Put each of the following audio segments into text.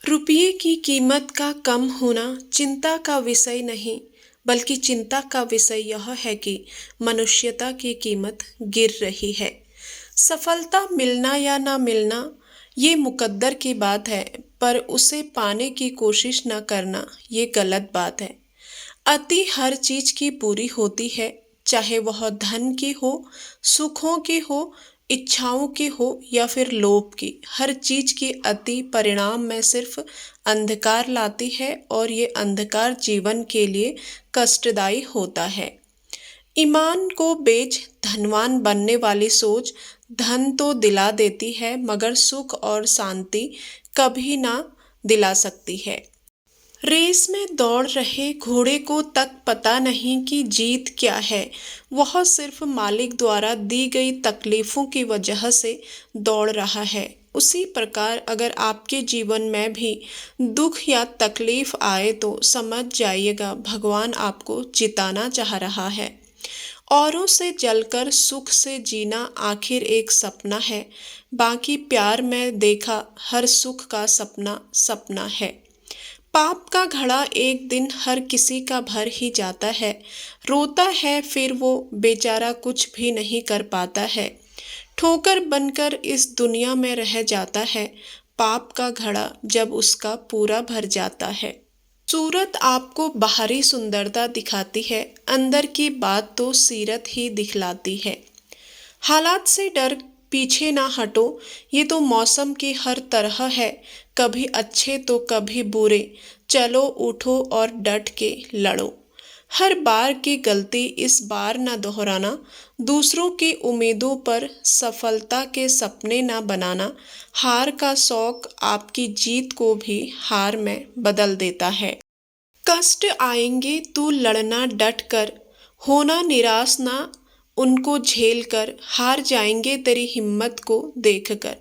रुपये की कीमत का कम होना चिंता का विषय नहीं, बल्कि चिंता का विषय यह है कि मनुष्यता की कीमत गिर रही है। सफलता मिलना या ना मिलना ये मुकद्दर की बात है, पर उसे पाने की कोशिश न करना ये गलत बात है। अति हर चीज की पूरी होती है, चाहे वह धन की हो, सुखों की हो, इच्छाओं की हो या फिर लोभ की। हर चीज की अति परिणाम में सिर्फ अंधकार लाती है और ये अंधकार जीवन के लिए कष्टदायी होता है। ईमान को बेच धनवान बनने वाली सोच धन तो दिला देती है, मगर सुख और शांति कभी ना दिला सकती है। रेस में दौड़ रहे घोड़े को तक पता नहीं कि जीत क्या है। वह सिर्फ मालिक द्वारा दी गई तकलीफों की वजह से दौड़ रहा है। उसी प्रकार अगर आपके जीवन में भी दुख या तकलीफ आए तो समझ जाइएगा भगवान आपको जिताना चाह रहा है। औरों से जलकर सुख से जीना आखिर एक सपना है, बाकी प्यार में देखा हर सुख का सपना सपना है। पाप का घड़ा एक दिन हर किसी का भर ही जाता है। रोता है फिर वो बेचारा कुछ भी नहीं कर पाता है। ठोकर बनकर इस दुनिया में रह जाता है, पाप का घड़ा जब उसका पूरा भर जाता है। सूरत आपको बाहरी सुंदरता दिखाती है, अंदर की बात तो सीरत ही दिखलाती है। हालात से डर पीछे ना हटो, ये तो मौसम की हर तरह है, कभी अच्छे तो कभी बुरे। चलो उठो और डट के लड़ो। हर बार की गलती इस बार ना दोहराना, दूसरों की उम्मीदों पर सफलता के सपने ना बनाना। हार का शौक आपकी जीत को भी हार में बदल देता है। कष्ट आएंगे तू लड़ना डट कर, होना निराश ना उनको झेल कर। हार जाएंगे तेरी हिम्मत को देख कर।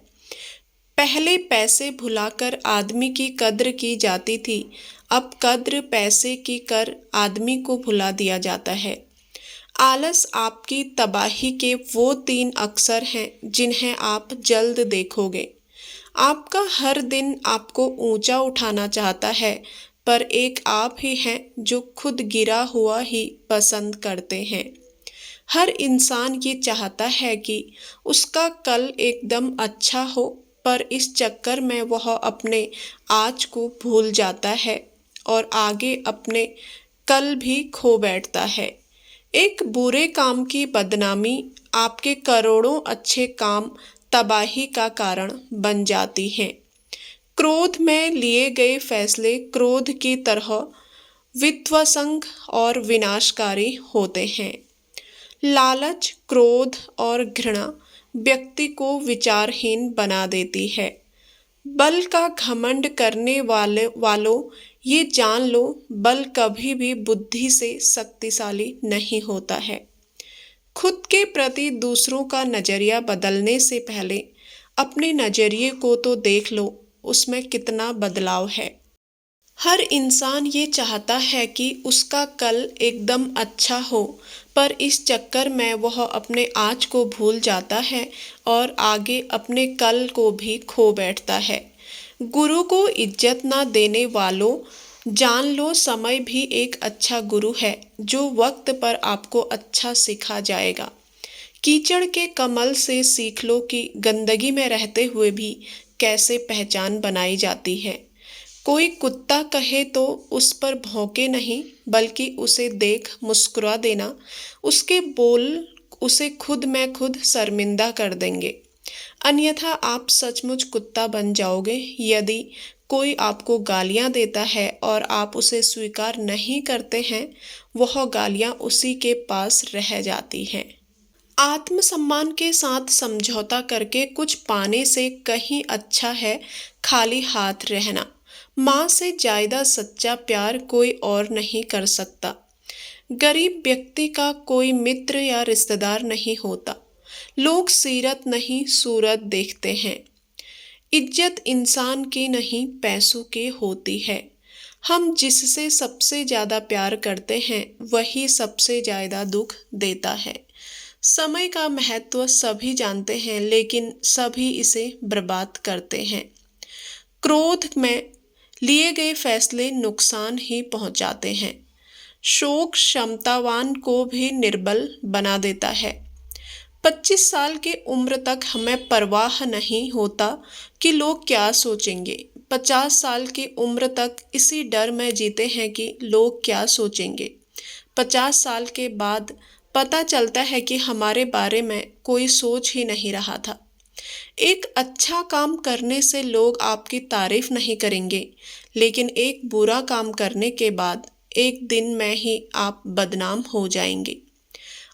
पहले पैसे भुलाकर आदमी की कद्र की जाती थी, अब कद्र पैसे की कर आदमी को भुला दिया जाता है। आलस आपकी तबाही के वो 3 अक्षर हैं जिन्हें आप जल्द देखोगे। आपका हर दिन आपको ऊंचा उठाना चाहता है, पर एक आप ही हैं जो खुद गिरा हुआ ही पसंद करते हैं। हर इंसान ये चाहता है कि उसका कल एकदम अच्छा हो, पर इस चक्कर में वह अपने आज को भूल जाता है और आगे अपने कल भी खो बैठता है। एक बुरे काम की बदनामी आपके करोड़ों अच्छे काम तबाही का कारण बन जाती हैं। क्रोध में लिए गए फैसले क्रोध की तरह विध्वंसक और विनाशकारी होते हैं। लालच, क्रोध और घृणा व्यक्ति को विचारहीन बना देती है। बल का घमंड करने वालों ये जान लो, बल कभी भी बुद्धि से शक्तिशाली नहीं होता है। खुद के प्रति दूसरों का नजरिया बदलने से पहले अपने नजरिए को तो देख लो, उसमें कितना बदलाव है। हर इंसान ये चाहता है कि उसका कल एकदम अच्छा हो, पर इस चक्कर में वह अपने आज को भूल जाता है और आगे अपने कल को भी खो बैठता है। गुरु को इज्जत ना देने वालों, जान लो समय भी एक अच्छा गुरु है जो वक्त पर आपको अच्छा सिखा जाएगा। कीचड़ के कमल से सीख लो कि गंदगी में रहते हुए भी कैसे पहचान बनाई जाती है। कोई कुत्ता कहे तो उस पर भौंके नहीं, बल्कि उसे देख मुस्कुरा देना। उसके बोल उसे खुद में खुद शर्मिंदा कर देंगे। अन्यथा आप सचमुच कुत्ता बन जाओगे। यदि कोई आपको गालियां देता है और आप उसे स्वीकार नहीं करते हैं, वह गालियां उसी के पास रह जाती हैं। आत्मसम्मान के साथ समझौता करके कुछ पाने से कहीं अच्छा है खाली हाथ रहना। माँ से ज्यादा सच्चा प्यार कोई और नहीं कर सकता। गरीब व्यक्ति का कोई मित्र या रिश्तेदार नहीं होता। लोग सीरत नहीं सूरत देखते हैं। इज्जत इंसान की नहीं पैसों की होती है। हम जिससे सबसे ज्यादा प्यार करते हैं वही सबसे ज्यादा दुख देता है। समय का महत्व सभी जानते हैं, लेकिन सभी इसे बर्बाद करते हैं। क्रोध में लिए गए फैसले नुकसान ही पहुंचाते हैं। शोक क्षमतावान को भी निर्बल बना देता है। 25 साल की उम्र तक हमें परवाह नहीं होता कि लोग क्या सोचेंगे। 50 साल की उम्र तक इसी डर में जीते हैं कि लोग क्या सोचेंगे। 50 साल के बाद पता चलता है कि हमारे बारे में कोई सोच ही नहीं रहा था। एक अच्छा काम करने से लोग आपकी तारीफ नहीं करेंगे, लेकिन एक बुरा काम करने के बाद एक दिन में ही आप बदनाम हो जाएंगे।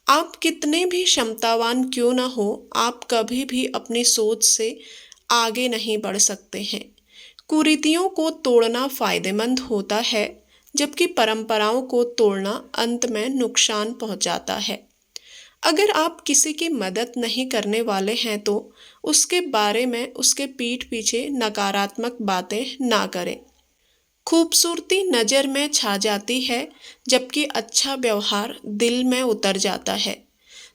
आप कितने भी क्षमतावान क्यों न हो, आप कभी भी अपनी सोच से आगे नहीं बढ़ सकते हैं। कुरीतियों को तोड़ना फायदेमंद होता है, जबकि परंपराओं को तोड़ना अंत में नुकसान पहुंचाता है। अगर आप किसी की मदद नहीं करने वाले हैं तो उसके बारे में उसके पीठ पीछे नकारात्मक बातें ना करें। खूबसूरती नज़र में छा जाती है, जबकि अच्छा व्यवहार दिल में उतर जाता है।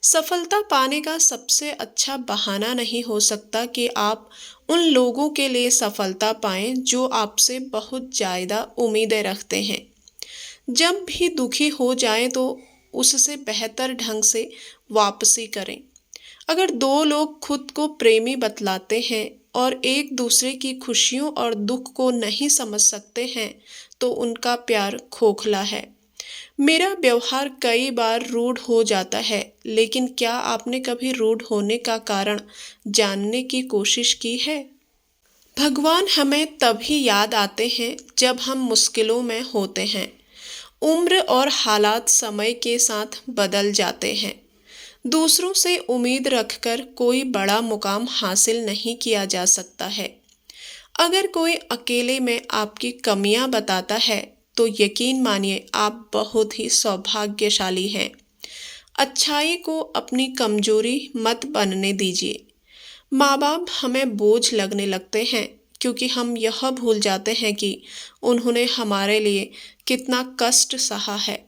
सफलता पाने का सबसे अच्छा बहाना नहीं हो सकता कि आप उन लोगों के लिए सफलता पाएं जो आपसे बहुत ज़्यादा उम्मीदें रखते हैं। जब भी दुखी हो जाएं तो उससे बेहतर ढंग से वापसी करें। अगर दो लोग खुद को प्रेमी बतलाते हैं और एक दूसरे की खुशियों और दुख को नहीं समझ सकते हैं, तो उनका प्यार खोखला है। मेरा व्यवहार कई बार रूड हो जाता है, लेकिन क्या आपने कभी रूड होने का कारण जानने की कोशिश की है? भगवान हमें तभी याद आते हैं जब हम मुश्किलों में होते हैं। उम्र और हालात समय के साथ बदल जाते हैं। दूसरों से उम्मीद रखकर कोई बड़ा मुकाम हासिल नहीं किया जा सकता है। अगर कोई अकेले में आपकी कमियां बताता है, तो यकीन मानिए आप बहुत ही सौभाग्यशाली हैं। अच्छाई को अपनी कमजोरी मत बनने दीजिए। माँ बाप हमें बोझ लगने लगते हैं, क्योंकि हम यह भूल जाते हैं कि उन्होंने हमारे लिए कितना कष्ट सहा है।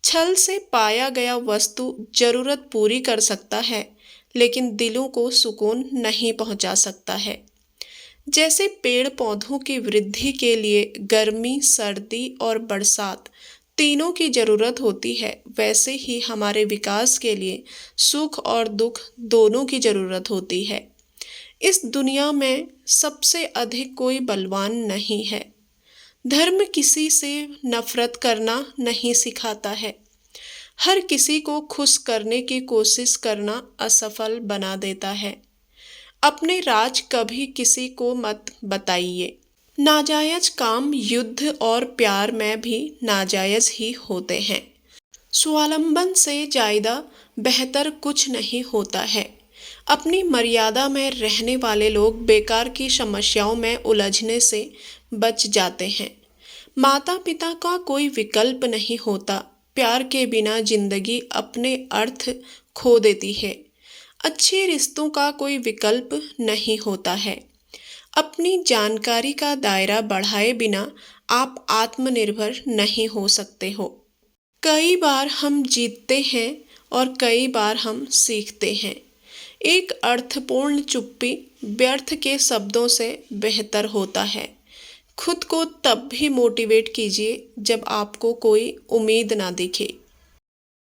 छल से पाया गया वस्तु जरूरत पूरी कर सकता है, लेकिन दिलों को सुकून नहीं पहुंचा सकता है। जैसे पेड़ पौधों की वृद्धि के लिए गर्मी, सर्दी और बरसात तीनों की जरूरत होती है, वैसे ही हमारे विकास के लिए सुख और दुख दोनों की जरूरत होती है। इस दुनिया में सबसे अधिक कोई बलवान नहीं है। धर्म किसी से नफरत करना नहीं सिखाता है। हर किसी को खुश करने की कोशिश करना असफल बना देता है। अपने राज कभी किसी को मत बताइए। नाजायज काम युद्ध और प्यार में भी नाजायज ही होते हैं। स्वावलंबन से ज़्यादा बेहतर कुछ नहीं होता है। अपनी मर्यादा में रहने वाले लोग बेकार की समस्याओं में उलझने से बच जाते हैं। माता पिता का कोई विकल्प नहीं होता। प्यार के बिना जिंदगी अपने अर्थ खो देती है। अच्छे रिश्तों का कोई विकल्प नहीं होता है। अपनी जानकारी का दायरा बढ़ाए बिना आप आत्मनिर्भर नहीं हो सकते हो। कई बार हम जीतते हैं और कई बार हम सीखते हैं। एक अर्थपूर्ण चुप्पी व्यर्थ के शब्दों से बेहतर होता है। खुद को तब भी मोटिवेट कीजिए जब आपको कोई उम्मीद ना दिखे।